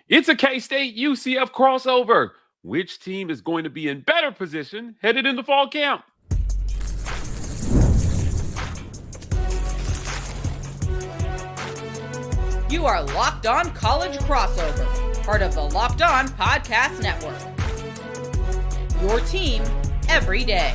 It's a K-State UCF crossover. Which team is going to be in better position headed into fall camp? You are Locked On College Crossover, part of the Locked On Podcast Network. Your team every day.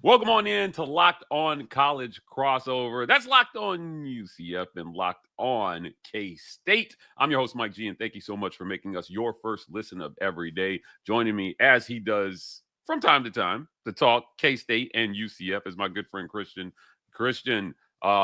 Welcome on in to Locked On College Crossover. That's Locked On UCF and Locked On K-State. I'm your host, Mike G, and thank you so much for making us your first listen of every day. Joining me, as he does from time to time, to talk K-State and UCF is my good friend, Christian. Christian,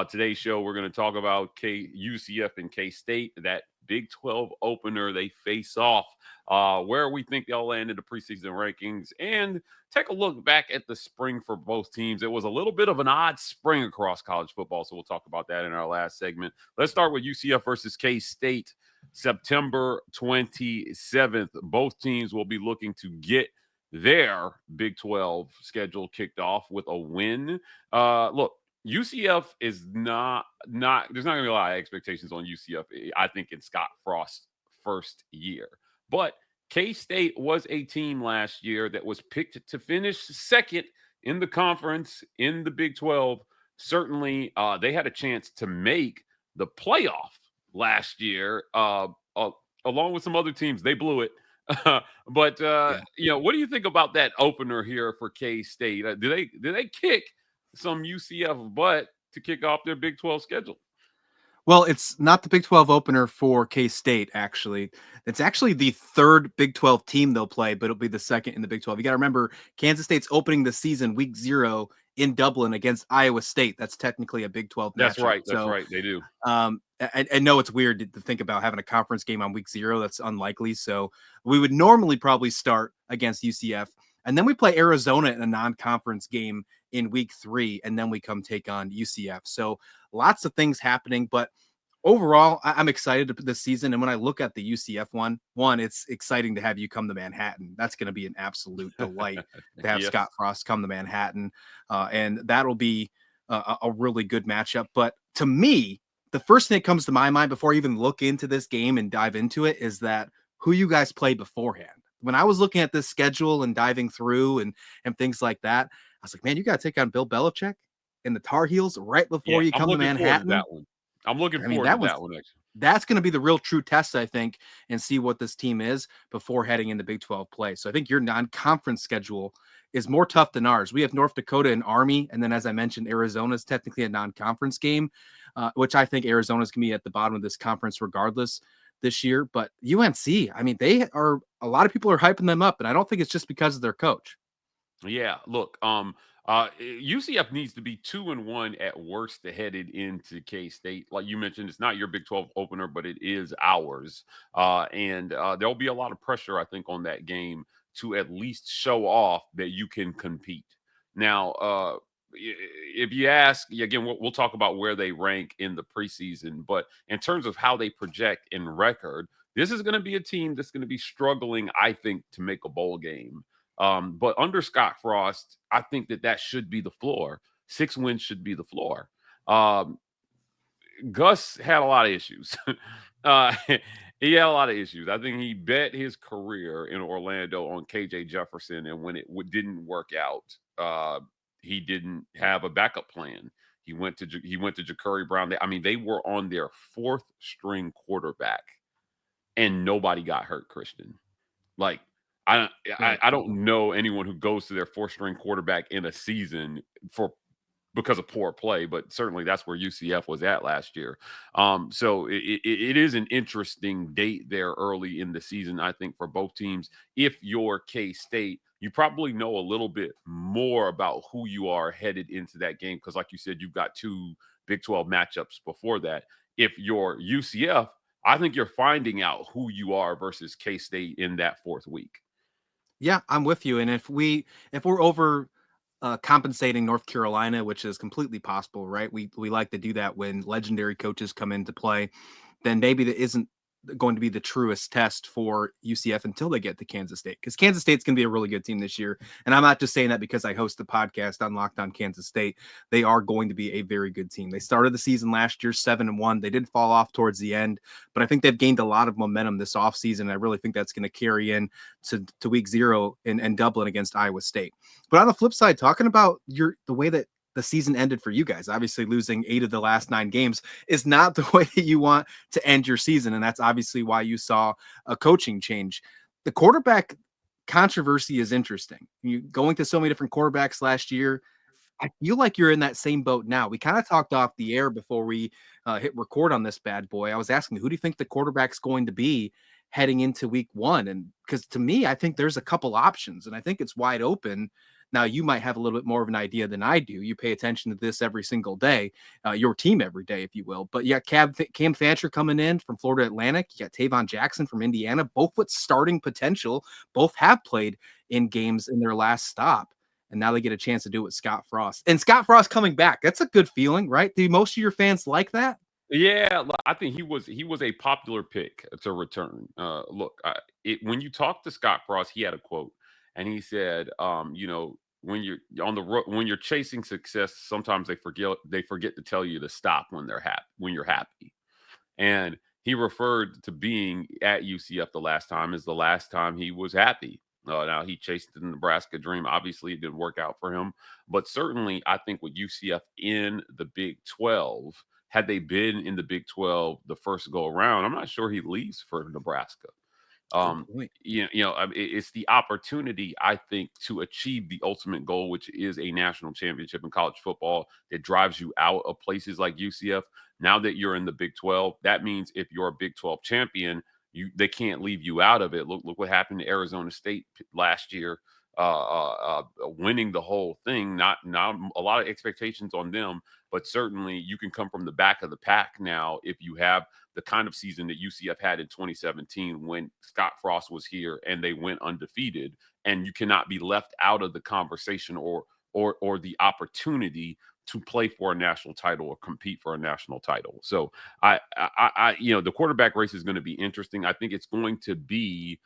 today's show, we're going to talk about UCF and K-State, that Big 12 opener. They face off, where we think they'll land in the preseason rankings, and take a look back at the spring for both teams. It was a little bit of an odd spring across college football, so we'll talk about that in our last segment. Let's start with UCF versus K-State, September 27th. Both teams will be looking to get their Big 12 schedule kicked off with a win. Look, UCF is not there's not going to be a lot of expectations on UCF, I think, in Scott Frost's first year. But K-State was a team last year that was picked to finish second in the conference in the Big 12. Certainly, they had a chance to make the playoff last year, along with some other teams. They blew it. But what do you think about that opener here for K-State? Do they kick some UCF butt to kick off their Big 12 schedule? Well, it's not the Big 12 opener for K-State, actually. It's actually the third Big 12 team they'll play, but it'll be the second in the Big 12. You got to remember, Kansas State's opening the season week 0 in Dublin against Iowa State. That's technically a Big 12 matchup. That's right. That's right. They do. I know it's weird to think about having a conference game on week 0. That's unlikely. So we would normally probably start against UCF. And then we play Arizona in a non-conference game in week 3, and then we come take on UCF. So lots of things happening, but overall, I'm excited this season. And when I look at the UCF one, it's exciting to have you come to Manhattan. That's going to be an absolute delight to have Scott Frost come to Manhattan. And that'll be a really good matchup. But to me, the first thing that comes to my mind before I even look into this game and dive into it is that who you guys play beforehand. When I was looking at this schedule and diving through and things like that, I was like, man, you got to take on Bill Belichick and the Tar Heels right before you come to Manhattan. I'm looking forward to that one. Actually, that's going to be the real true test, I think, and see what this team is before heading into Big 12 play. So I think your non-conference schedule is more tough than ours. We have North Dakota and Army, and then, as I mentioned, Arizona is technically a non-conference game, which I think Arizona is going to be at the bottom of this conference regardless this year. But UNC, I mean, a lot of people are hyping them up, and I don't think it's just because of their coach. Yeah, look, UCF needs to be 2-1 at worst headed into K-State. Like you mentioned, it's not your Big 12 opener, but it is ours. And there'll be a lot of pressure, I think, on that game to at least show off that you can compete. Now, if you ask, again, we'll talk about where they rank in the preseason, but in terms of how they project in record, this is going to be a team that's going to be struggling, I think, to make a bowl game. But under Scott Frost, I think that should be the floor. 6 wins should be the floor. Gus had a lot of issues. He had a lot of issues. I think he bet his career in Orlando on KJ Jefferson, and when it didn't work out, he didn't have a backup plan. He went to Ja'Cory Brown. They were on their 4th string quarterback, and nobody got hurt, Christian. Like, I don't know anyone who goes to their 4th string quarterback in a season because of poor play, but certainly that's where UCF was at last year. So it is an interesting date there early in the season, I think, for both teams. If you're K-State, you probably know a little bit more about who you are headed into that game because, like you said, you've got 2 Big 12 matchups before that. If you're UCF, I think you're finding out who you are versus K-State in that 4th week. Yeah, I'm with you. And if we're over compensating North Carolina, which is completely possible, right? We like to do that when legendary coaches come into play. Then maybe that isn't going to be the truest test for UCF until they get to Kansas State, because Kansas State's going to be a really good team this year. And I'm not just saying that because I host the podcast on Locked On Kansas State. They are going to be a very good team. They started the season last year 7-1. They did fall off towards the end, but I think they've gained a lot of momentum this offseason. I really think that's going to carry in to week 0 in Dublin against Iowa State. But on the flip side, talking about the way that the season ended for you guys, obviously losing 8 of the last 9 games is not the way that you want to end your season. And that's obviously why you saw a coaching change. The quarterback controversy is interesting. You going to so many different quarterbacks last year. I feel like you're in that same boat now. We kind of talked off the air before we hit record on this bad boy. I was asking, who do you think the quarterback's going to be heading into week 1? And because to me, I think there's a couple options and I think it's wide open. Now, you might have a little bit more of an idea than I do. You pay attention to this every single day, your team every day, if you will. But you got Cam Fancher coming in from Florida Atlantic. You got Tavon Jackson from Indiana, both with starting potential. Both have played in games in their last stop. And now they get a chance to do it with Scott Frost. And Scott Frost coming back. That's a good feeling, right? Do most of your fans like that? Yeah, I think he was a popular pick to return. Look, when you talk to Scott Frost, he had a quote, and he said, when you're on the road, when you're chasing success, sometimes they forget to tell you to stop when you're happy. And he referred to being at UCF the last time he was happy. Now he chased the Nebraska dream. Obviously, it didn't work out for him, but certainly I think with UCF in the Big 12, had they been in the Big 12 the first go around, I'm not sure he leaves for Nebraska. It's the opportunity, I think, to achieve the ultimate goal, which is a national championship in college football, that drives you out of places like UCF. Now that you're in the Big 12, that means if you're a Big 12 champion, they can't leave you out of it. Look what happened to Arizona State last year, winning the whole thing. Not a lot of expectations on them, but certainly you can come from the back of the pack now if you have the kind of season that UCF had in 2017 when Scott Frost was here and they went undefeated, and you cannot be left out of the conversation or the opportunity to play for a national title or compete for a national title. So the quarterback race is going to be interesting. I think it's going to be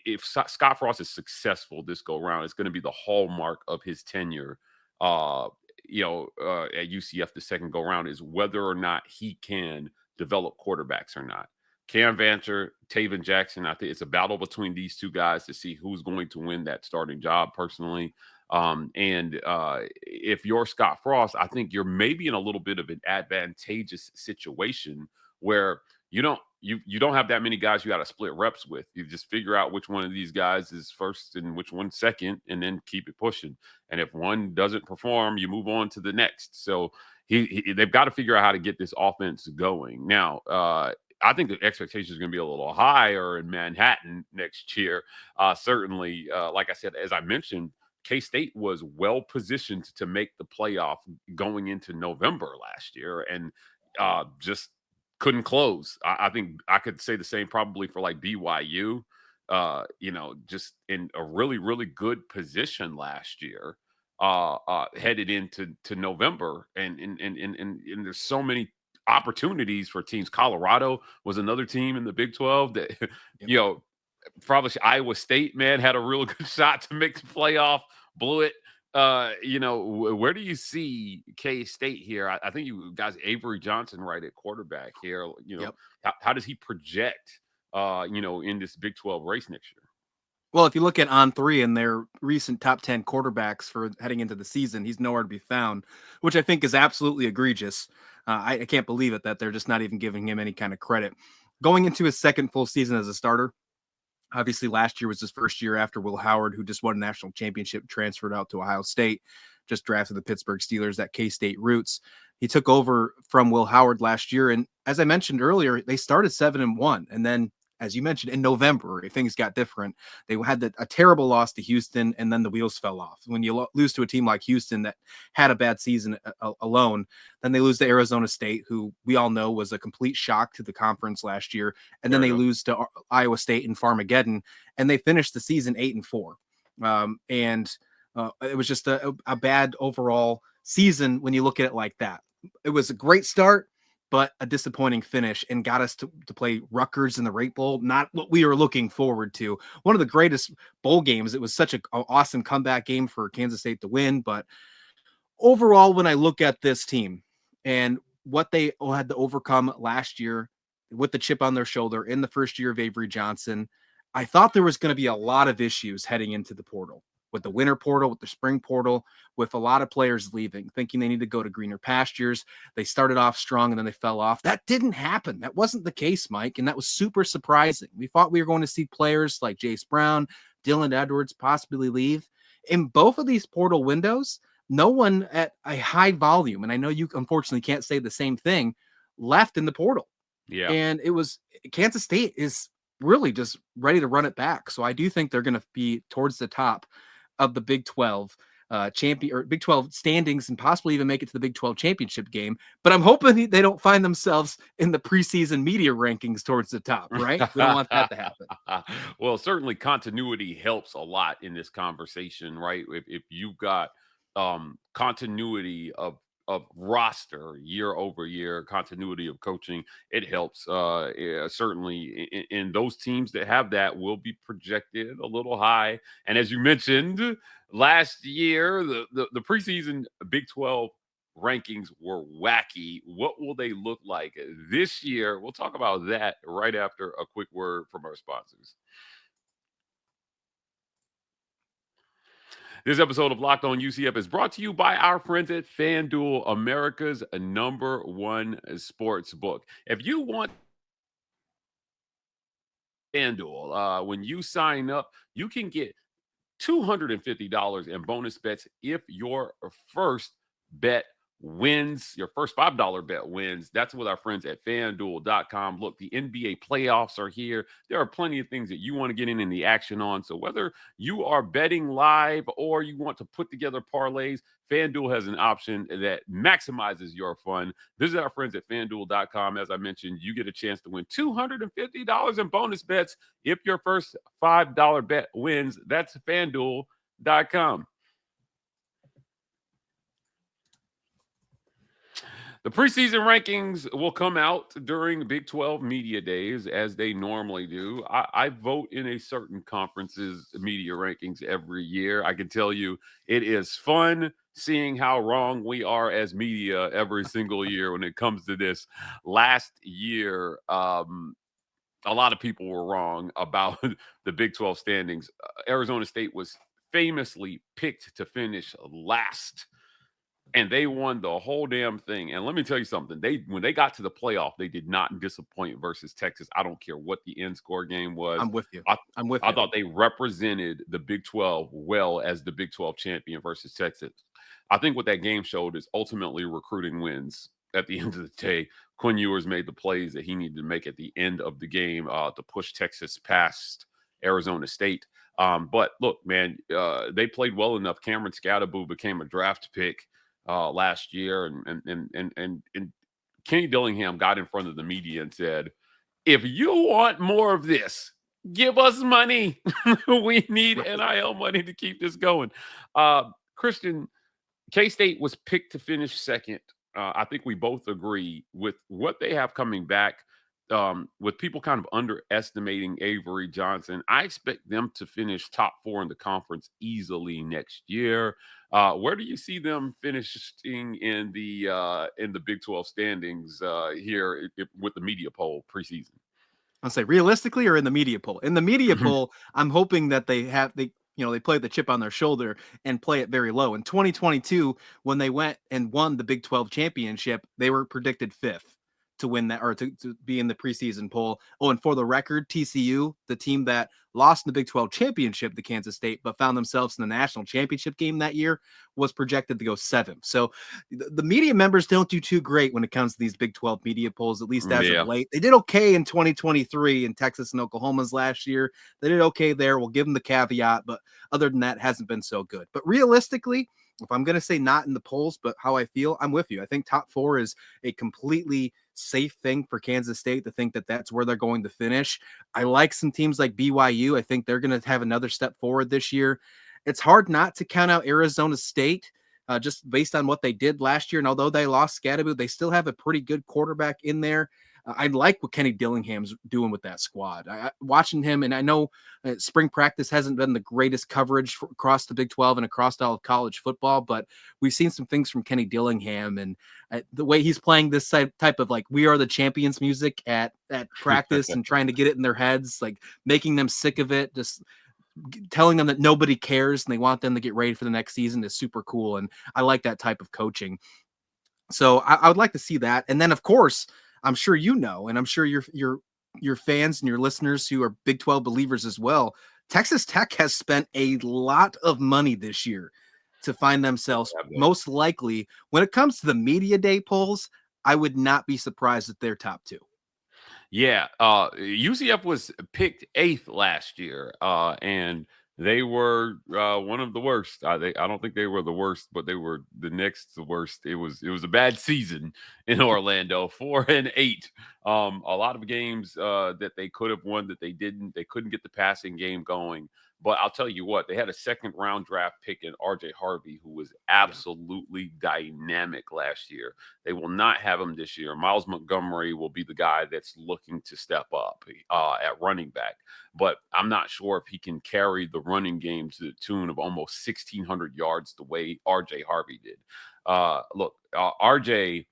if Scott Frost is successful this go around, it's going to be the hallmark of his tenure at UCF the second go around, is whether or not he can develop quarterbacks or not. Cam Fancher, Tavon Jackson, I think it's a battle between these two guys to see who's going to win that starting job personally. If you're Scott Frost, I think you're maybe in a little bit of an advantageous situation where you don't have that many guys you got to split reps with. You just figure out which one of these guys is first and which one's second, and then keep it pushing. And if one doesn't perform, you move on to the next. So they've got to figure out how to get this offense going. Now, I think the expectations are going to be a little higher in Manhattan next year. Certainly, like I said, as I mentioned, K-State was well positioned to make the playoff going into November last year, and just couldn't close. I think I could say the same probably for like BYU, just in a really, really good position last year, headed into November. And there's so many opportunities for teams. Colorado was another team in the Big 12 that, probably Iowa State, man, had a real good shot to make the playoff, blew it. Where do you see K-State here? I think you guys, Avery Johnson, right at quarterback here. Yep. How does he project, in this Big 12 race next year? Well, if you look at On3 and their recent top 10 quarterbacks for heading into the season, he's nowhere to be found, which I think is absolutely egregious. I can't believe it that they're just not even giving him any kind of credit. Going into his second full season as a starter, obviously last year was his first year after Will Howard, who just won a national championship, transferred out to Ohio State, just drafted the Pittsburgh Steelers at K-State roots. He took over from Will Howard last year. And as I mentioned earlier, they started 7-1. And then, as you mentioned, in November, things got different. They had a terrible loss to Houston, and then the wheels fell off. When you lose to a team like Houston that had a bad season alone, then they lose to Arizona State, who we all know was a complete shock to the conference last year. And then they lose to Iowa State in Farmageddon, and they finished the season 8-4. It was just a bad overall season when you look at it like that. It was a great start, but a disappointing finish and got us to play Rutgers in the Rate Bowl. Not what we were looking forward to. One of the greatest bowl games. It was such an awesome comeback game for Kansas State to win. But overall, when I look at this team and what they had to overcome last year with the chip on their shoulder in the first year of Avery Johnson, I thought there was going to be a lot of issues heading into the portal, with the winter portal, with the spring portal, with a lot of players leaving, thinking they need to go to greener pastures. They started off strong and then they fell off. That didn't happen. That wasn't the case, Mike, and that was super surprising. We thought we were going to see players like Jace Brown, Dylan Edwards possibly leave. In both of these portal windows, no one at a high volume, and I know you unfortunately can't say the same thing, left in the portal. Yeah. And it was Kansas State is really just ready to run it back. So I do think they're going to be towards the top of the Big 12 champion or Big 12 standings and possibly even make it to the Big 12 championship game. But I'm hoping they don't find themselves in the preseason media rankings towards the top, right? We don't want that to happen. Well, certainly continuity helps a lot in this conversation, right? If you've got continuity of roster year over year, continuity of coaching, it helps. Certainly in those teams that have that will be projected a little high. And as you mentioned, last year, the preseason Big 12 rankings were wacky. What will they look like this year? We'll talk about that right after a quick word from our sponsors. This episode of Locked On UCF is brought to you by our friends at FanDuel, America's #1 sports book. If you want FanDuel, when you sign up, you can get $250 in bonus bets if your first bet wins, your first $5 bet wins. That's with our friends at FanDuel.com. Look, the NBA playoffs are here. There are plenty of things that you want to get in the action on. So whether you are betting live or you want to put together parlays, FanDuel has an option that maximizes your fun. Visit our friends at FanDuel.com. As I mentioned, you get a chance to win $250 in bonus bets if your first $5 bet wins. That's FanDuel.com. The preseason rankings will come out during Big 12 media days, as they normally do. I vote in a certain conference's media rankings every year. I can tell you it is fun seeing how wrong we are as media every single year when it comes to this. Last year, a lot of people were wrong about the Big 12 standings. Arizona State was famously picked to finish last, and they won the whole damn thing. And let me tell you something. When they got to the playoff, they did not disappoint versus Texas. I don't care what the end score game was. I'm with you. I thought they represented the Big 12 well as the Big 12 champion versus Texas. I think what that game showed is ultimately recruiting wins. At the end of the day, Quinn Ewers made the plays that he needed to make at the end of the game to push Texas past Arizona State. But look, man, they played well enough. Cameron Scatteraboo became a draft pick last year, and Kenny Dillingham got in front of the media and said, if you want more of this, give us money. We need NIL money to keep this going. Christian, K-State was picked to finish second. I think we both agree with what they have coming back. With people kind of underestimating Avery Johnson, I expect them to finish top 4 in the conference easily next year. Where do you see them finishing in the Big 12 standings here with the media poll preseason? I'll say realistically or in the media poll. In the media poll, I'm hoping that they play the chip on their shoulder and play it very low. In 2022, when they went and won the Big 12 championship, they were predicted 5th to win that, or to be in the preseason poll. Oh, and for the record, TCU, the team that lost in the Big 12 championship to Kansas State, but found themselves in the national championship game that year, was projected to go 7th. So the media members don't do too great when it comes to these Big 12 media polls, at least as of late. They did okay in 2023 in Texas and Oklahoma's last year. They did okay there. We'll give them the caveat, but other than that, hasn't been so good. But realistically, if I'm going to say not in the polls, but how I feel, I'm with you. I think top 4 is a completely safe thing for Kansas State to think that that's where they're going to finish. I like some teams like BYU. I think they're going to have another step forward this year. It's hard not to count out Arizona State. just based on what they did last year. And although they lost Scadaboo, they still have a pretty good quarterback in there. I like what Kenny Dillingham's doing with that squad. Watching him, and I know spring practice hasn't been the greatest coverage across the Big 12 and across all of college football, but we've seen some things from Kenny Dillingham, and the way he's playing this type of like "We Are the Champions" music at practice and trying to get it in their heads, like making them sick of it, just telling them that nobody cares and they want them to get ready for the next season is super cool. And I like that type of coaching. So I would like to see that. And then, of course, I'm sure you know, and I'm sure your fans and your listeners who are Big 12 believers as well, Texas Tech has spent a lot of money this year to find themselves most likely, when it comes to the media day polls, I would not be surprised if they're top 2. Yeah, UCF was picked 8th last year, and they were one of the worst. I don't think they were the worst, but they were the next worst. It was a bad season in Orlando, 4-8. A lot of games that they could have won that they didn't. They couldn't get the passing game going. But I'll tell you what, they had a 2nd-round draft pick in RJ Harvey, who was absolutely dynamic last year. They will not have him this year. Miles Montgomery will be the guy that's looking to step up at running back. But I'm not sure if he can carry the running game to the tune of almost 1,600 yards the way RJ Harvey did. Look, RJ,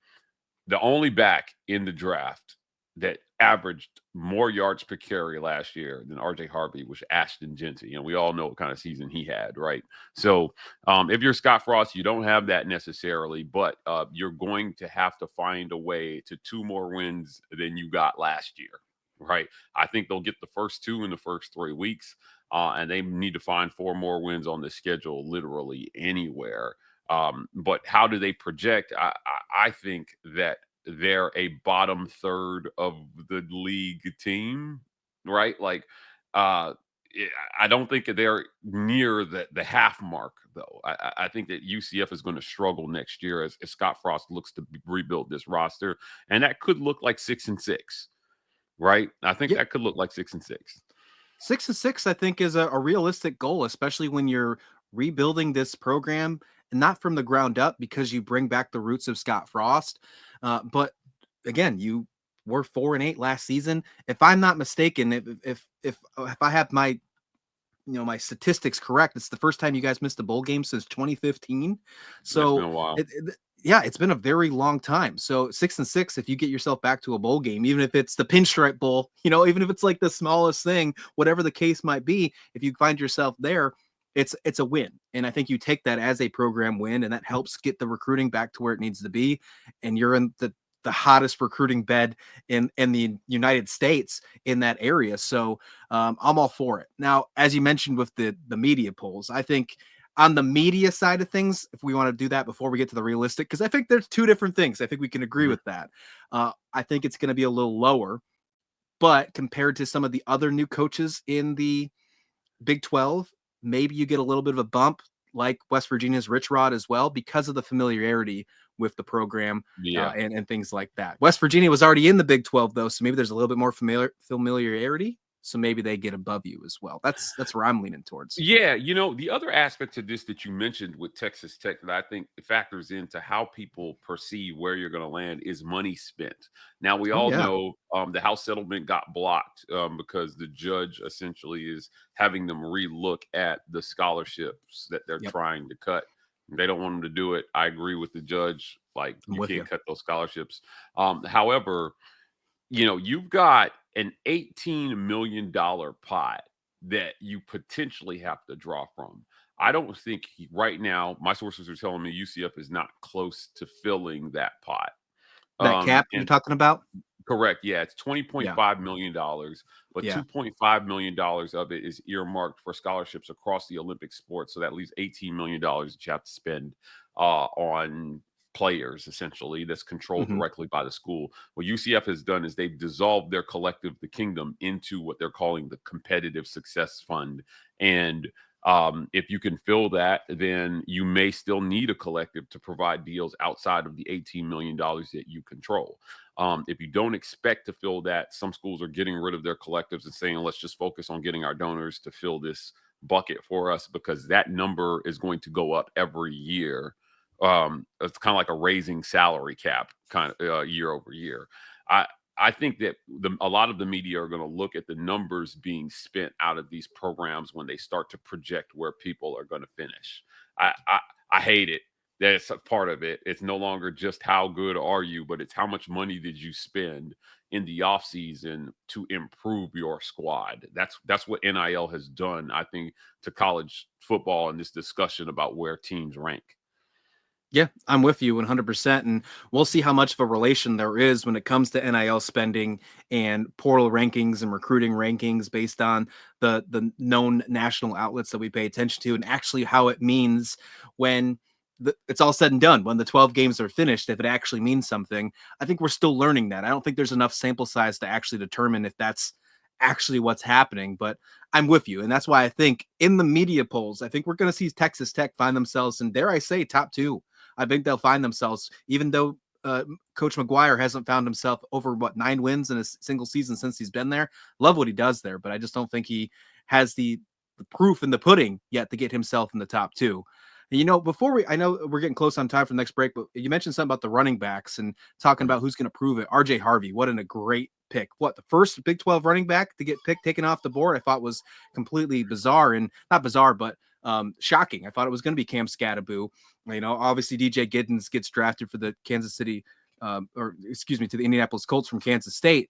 the only back in the draft that averaged more yards per carry last year than RJ Harvey was Ashton Jeanty. And we all know what kind of season he had, right? So if you're Scott Frost, you don't have that necessarily, but you're going to have to find a way to 2 more wins than you got last year, right? I think they'll get the first 2 in the first 3 weeks, and they need to find 4 more wins on the schedule literally anywhere. But how do they project? I think that they're a bottom third of the league team, right? Like, I don't think they're near the half mark, though. I think that UCF is going to struggle next year as Scott Frost looks to rebuild this roster, and that could look like 6-6, right? I think that could look like 6-6. 6-6, I think, is a realistic goal, especially when you're rebuilding this program, and not from the ground up, because you bring back the roots of Scott Frost. But again, you were 4-8 last season. If I'm not mistaken, if I have my my statistics correct, it's the first time you guys missed a bowl game since 2015. So It's been a while. It's been a very long time. So 6-6, if you get yourself back to a bowl game, even if it's the Pinstripe Bowl, even if it's like the smallest thing, whatever the case might be, if you find yourself there, it's a win. And I think you take that as a program win, and that helps get the recruiting back to where it needs to be. And you're in the hottest recruiting bed in the United States in that area. So I'm all for it. Now, as you mentioned with the media polls, I think on the media side of things, if we want to do that before we get to the realistic, because I think there's 2 different things. I think we can agree with that. I think it's going to be a little lower, but compared to some of the other new coaches in the Big 12, maybe you get a little bit of a bump, like West Virginia's Rich Rod as well, because of the familiarity with the program and things like that. West Virginia was already in the Big 12, though, so maybe there's a little bit more familiarity. So maybe they get above you as well. That's where I'm leaning towards. Yeah, the other aspect to this that you mentioned with Texas Tech that I think factors into how people perceive where you're going to land is money spent. Now, we all know the House settlement got blocked because the judge essentially is having them relook at the scholarships that they're trying to cut. They don't want them to do it. I agree with the judge. Like, you can't cut those scholarships. However, you've got an $18 million pot that you potentially have to draw from. I don't think right now, my sources are telling me UCF is not close to filling that pot. That cap you're talking about? Correct. Yeah, it's $20.5 million, but $2.5 million of it is earmarked for scholarships across the Olympic sports. So that leaves $18 million that you have to spend on players, essentially, that's controlled directly by the school. What UCF has done is they've dissolved their collective, the kingdom, into what they're calling the Competitive Success Fund. And if you can fill that, then you may still need a collective to provide deals outside of the $18 million that you control. If you don't expect to fill that, some schools are getting rid of their collectives and saying, let's just focus on getting our donors to fill this bucket for us, because that number is going to go up every year It's kind of like a raising salary cap kind of year over year. I think that a lot of the media are going to look at the numbers being spent out of these programs when they start to project where people are going to finish. I hate it. That's a part of it. It's no longer just how good are you, but it's how much money did you spend in the offseason to improve your squad. That's what NIL has done, I think, to college football and this discussion about where teams rank. Yeah, I'm with you 100%. And we'll see how much of a relation there is when it comes to NIL spending and portal rankings and recruiting rankings based on the known national outlets that we pay attention to, and actually how it means when it's all said and done, when the 12 games are finished, if it actually means something. I think we're still learning that. I don't think there's enough sample size to actually determine if that's actually what's happening, but I'm with you. And that's why I think in the media polls, I think we're going to see Texas Tech find themselves in, dare I say, top 2. I think they'll find themselves, even though Coach McGuire hasn't found himself over 9 wins in a single season since he's been there. Love what he does there, but I just don't think he has the proof in the pudding yet to get himself in the top 2. And, before I know we're getting close on time for the next break, but you mentioned something about the running backs and talking about who's going to prove it. RJ Harvey, what a great pick. What, the first Big 12 running back to get taken off the board, I thought was completely bizarre, and not bizarre, but shocking. I thought it was going to be Cam Scattaboo. Obviously DJ Gittens gets drafted for the to the Indianapolis Colts from Kansas State.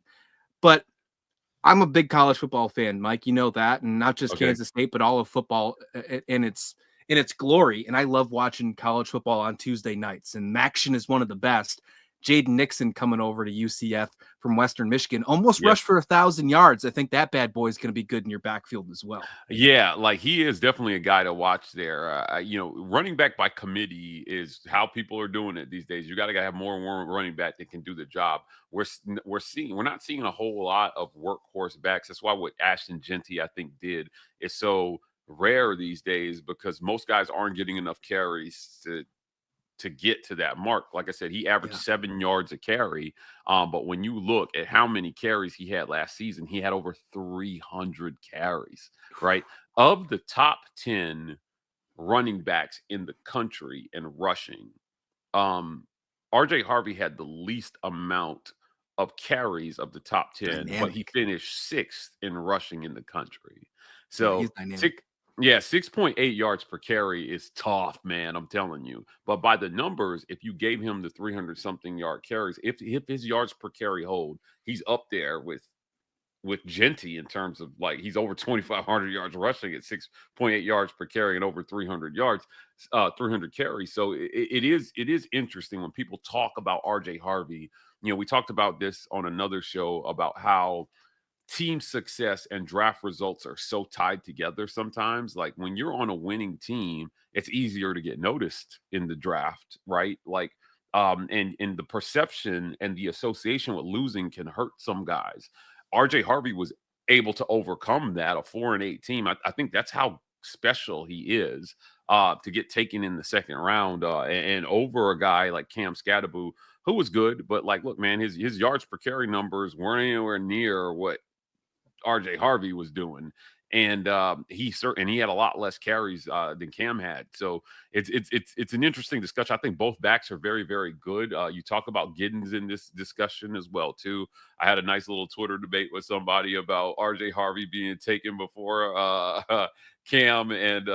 But I'm a big college football fan, Mike. You know that, and not just Kansas State, but all of football in its glory. And I love watching college football on Tuesday nights. And Maction is one of the best. Jaden Nixon coming over to UCF from Western Michigan, almost rushed for 1,000 yards. I think that bad boy is going to be good in your backfield as well. Yeah, like he is definitely a guy to watch there. Running back by committee is how people are doing it these days. You got to have more running back that can do the job. We're not seeing a whole lot of workhorse backs. That's why what Ashton Genty, I think, did is so rare these days, because most guys aren't getting enough carries to get to that mark. Like I said, he averaged 7 yards a carry. But when you look at how many carries he had last season, he had over 300 carries, right? Of the top 10 running backs in the country in rushing, RJ Harvey had the least amount of carries of the top 10, but he finished 6th in rushing in the country. So 6.8 yards per carry is tough, man. I'm telling you. But by the numbers, if you gave him the 300-something yard carries, if his yards per carry hold, he's up there with Genty in terms of, like, he's over 2,500 yards rushing at 6.8 yards per carry and over 300 carries. So it is interesting when people talk about RJ Harvey. We talked about this on another show about how team success and draft results are so tied together sometimes. Like, when you're on a winning team, it's easier to get noticed in the draft, right? Like, and the perception and the association with losing can hurt some guys. RJ Harvey was able to overcome that, a 4-8 team. I think that's how special he is, to get taken in the second round and over a guy like Cam Scattaboo, who was good, but, like, look, man, his yards per carry numbers weren't anywhere near what RJ Harvey was doing. And he had a lot less carries than Cam had. So it's an interesting discussion. I think both backs are very, very good. You talk about Gittens in this discussion as well too. I had a nice little Twitter debate with somebody about RJ Harvey being taken before Cam and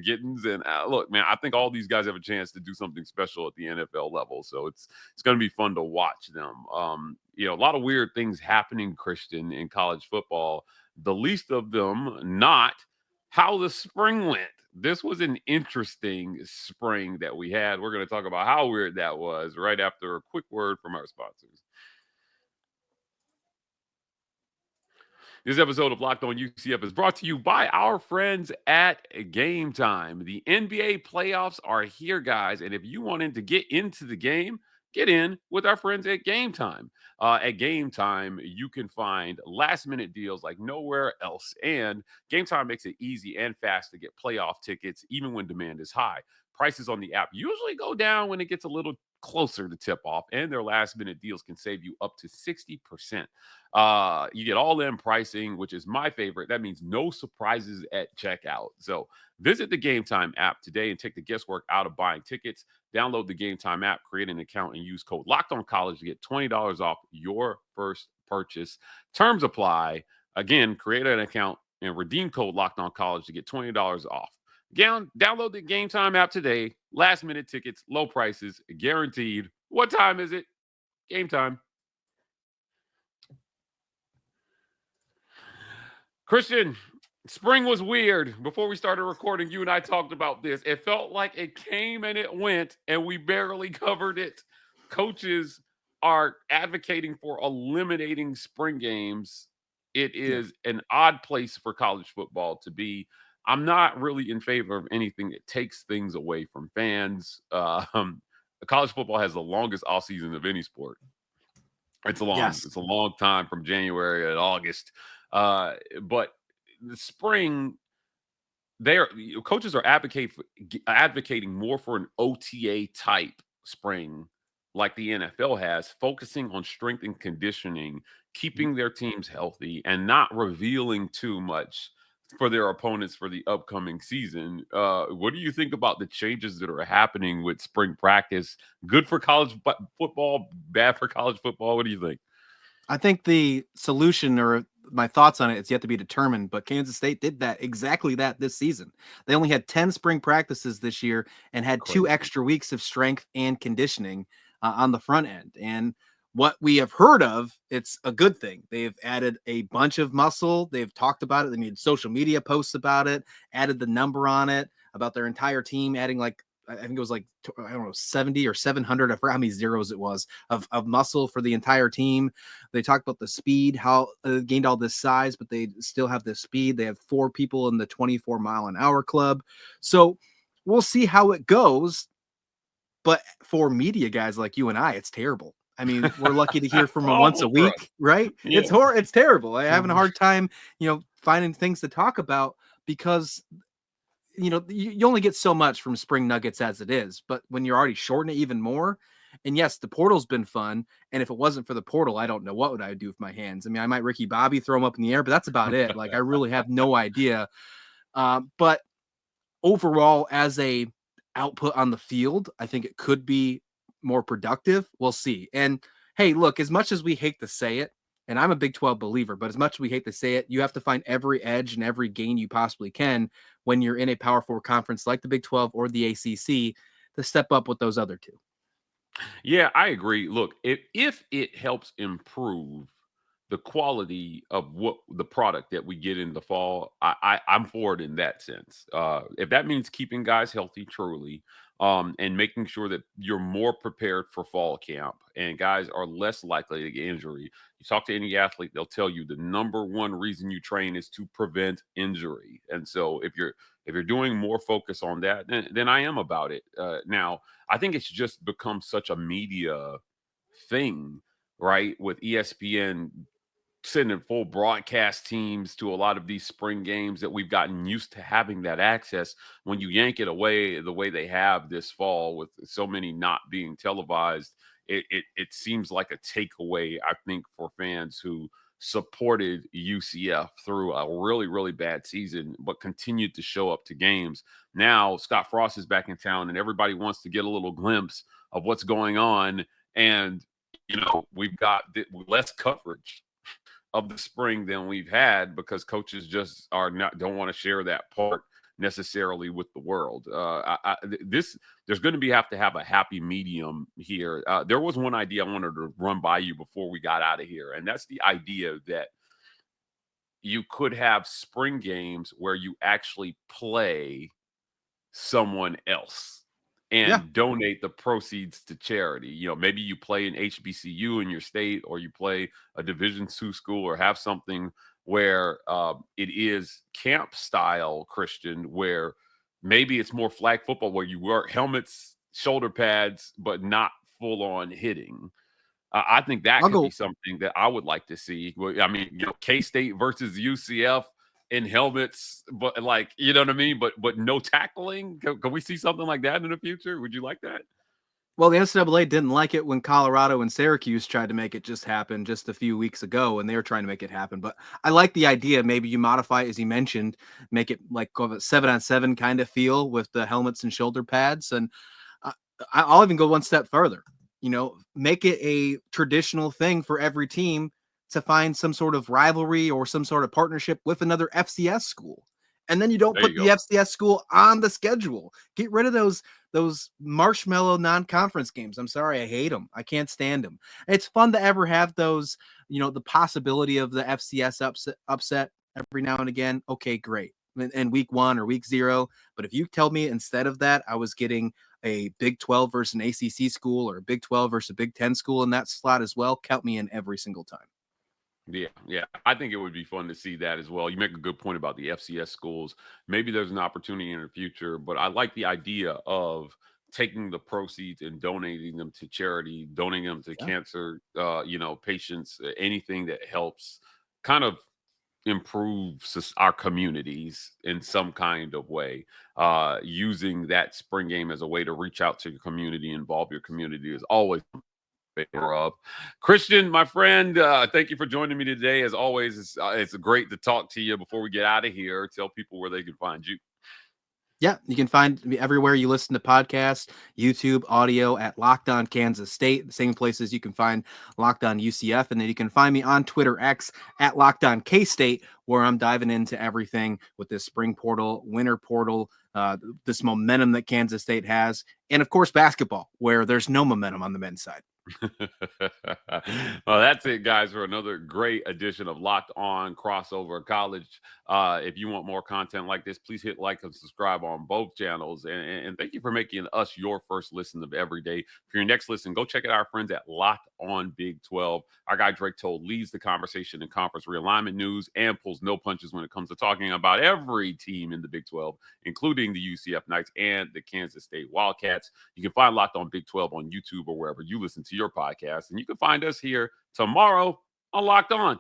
Gittens. And look, man, I think all these guys have a chance to do something special at the NFL level. So it's going to be fun to watch them. A lot of weird things happening, Christian, in college football. The least of them not how the spring went. This was an interesting spring that we had. We're going to talk about how weird that was right after a quick word from our sponsors. This episode of Locked On UCF is brought to you by our friends at Game Time. The NBA playoffs are here, guys, and if you wanted to get into the game, get in with our friends at Game Time. At Game Time, you can find last-minute deals like nowhere else, and Game Time makes it easy and fast to get playoff tickets, even when demand is high. Prices on the app usually go down when it gets a little closer to tip-off, and their last-minute deals can save you up to 60%. You get all-in pricing, which is my favorite. That means no surprises at checkout. So visit the Game Time app today and take the guesswork out of buying tickets. Download the Game Time app, create an account, and use code LOCKEDONCollege to get $20 off your first purchase. Terms apply. Again, create an account and redeem code LOCKEDONCollege to get $20 off. Download the Game Time app today. Last-minute tickets, low prices, guaranteed. What time is it? Game time. Christian, spring was weird. Before we started recording, you and I talked about this. It felt like it came and it went, and we barely covered it. Coaches are advocating for eliminating spring games. It is an odd place for college football to be. I'm not really in favor of anything that takes things away from fans. College football has the longest off season of any sport. It's a long time from January to August. But the spring, coaches are advocating more for an OTA type spring like the NFL has, focusing on strength and conditioning, keeping their teams healthy, and not revealing too much for their opponents for the upcoming season. What do you think about the changes that are happening with spring practice? Good for college football, bad for college football? What do you think? I think the solution, or my thoughts on it, it's yet to be determined, but Kansas State did exactly that this season. They only had 10 spring practices this year and had 2 extra weeks of strength and conditioning on the front end. And what we have heard of, it's a good thing. They've added a bunch of muscle. They've talked about it. They made social media posts about it, added the number on it, about their entire team, adding I think it was 70 or 700. I forgot how many zeros it was of muscle for the entire team. They talked about the speed, how they gained all this size, but they still have this speed. They have 4 people in the 24-mile-an-hour club. So we'll see how it goes. But for media guys like you and I, it's terrible. I mean, we're lucky to hear from them once a week, right? Yeah. It's terrible. I'm having a hard time, finding things to talk about because, you only get so much from spring nuggets as it is. But when you're already shortening it even more, and yes, the portal's been fun. And if it wasn't for the portal, I don't know what would I do with my hands. I mean, I might Ricky Bobby, throw them up in the air, but that's about it. I really have no idea. But overall, as a output on the field, I think it could be more productive. We'll see. And hey, look, as much as we hate to say it, and I'm a Big 12 believer, but as much as we hate to say it, you have to find every edge and every gain you possibly can when you're in a Power 4 conference like the Big 12 or the ACC to step up with those other two. Yeah, I agree. Look, if it helps improve the quality of what the product that we get in the fall, I'm for it in that sense. If that means keeping guys healthy, truly, and making sure that you're more prepared for fall camp and guys are less likely to get injury. You talk to any athlete, they'll tell you the number one reason you train is to prevent injury. And so if you're doing more focus on that, then I am about it. Now, I think it's just become such a media thing, right? With ESPN sending full broadcast teams to a lot of these spring games that we've gotten used to having that access. When you yank it away the way they have this fall with so many not being televised, it seems like a takeaway, I think, for fans who supported UCF through a really, really bad season, but continued to show up to games. Now Scott Frost is back in town and everybody wants to get a little glimpse of what's going on. And, we've got less coverage of the spring than we've had because coaches just don't want to share that part necessarily with the world. There's going to have to have a happy medium here. There was one idea I wanted to run by you before we got out of here, and that's the idea that you could have spring games where you actually play someone else and donate the proceeds to charity. Maybe you play an HBCU in your state, or you play a Division II school, or have something where it is camp style, Christian, where maybe it's more flag football, where you wear helmets, shoulder pads, but not full on hitting. I think that could be something that I would like to see. I mean, K-State versus UCF in helmets, but you know what I mean? But no tackling. Can we see something like that in the future? Would you like that? Well, the NCAA didn't like it when Colorado and Syracuse tried to make it just happen just a few weeks ago, and they were trying to make it happen. But I like the idea. Maybe you modify, as you mentioned, make it like a 7-on-7 kind of feel with the helmets and shoulder pads. And I- I'll even go one step further. Make it a traditional thing for every team to find some sort of rivalry or some sort of partnership with another FCS school. And then you don't There put you the go. FCS school on the schedule. Get rid of those marshmallow non-conference games. I'm sorry, I hate them. I can't stand them. It's fun to ever have those, the possibility of the FCS upset every now and again. Okay, great. In week 1 or week 0. But if you tell me instead of that, I was getting a Big 12 versus an ACC school or a Big 12 versus a Big 10 school in that slot as well, count me in every single time. Yeah. I think it would be fun to see that as well. You make a good point about the FCS schools. Maybe there's an opportunity in the future, but I like the idea of taking the proceeds and donating them to charity, donating them to cancer, patients, anything that helps kind of improve our communities in some kind of way. Using that spring game as a way to reach out to your community, involve your community is always favor of. Christian, my friend, thank you for joining me today. As always, it's great to talk to you. Before we get out of here, tell people where they can find you. Yeah, you can find me everywhere you listen to podcasts, YouTube, audio at Locked On Kansas State, the same places you can find Locked On UCF. And then you can find me on Twitter X at Locked On K-State, where I'm diving into everything with this spring portal, winter portal, this momentum that Kansas State has. And of course, basketball, where there's no momentum on the men's side. Well, that's it, guys, for another great edition of Locked On Crossover College. If you want more content like this, please hit like and subscribe on both channels. And thank you for making us your first listen of every day. For your next listen, go check out our friends at Locked On Big 12. Our guy Drake Told leads the conversation in conference realignment news and pulls no punches when it comes to talking about every team in the Big 12, including the UCF Knights and the Kansas State Wildcats. You can find Locked On Big 12 on YouTube or wherever you listen to your podcast. And you can find us here tomorrow on Locked On.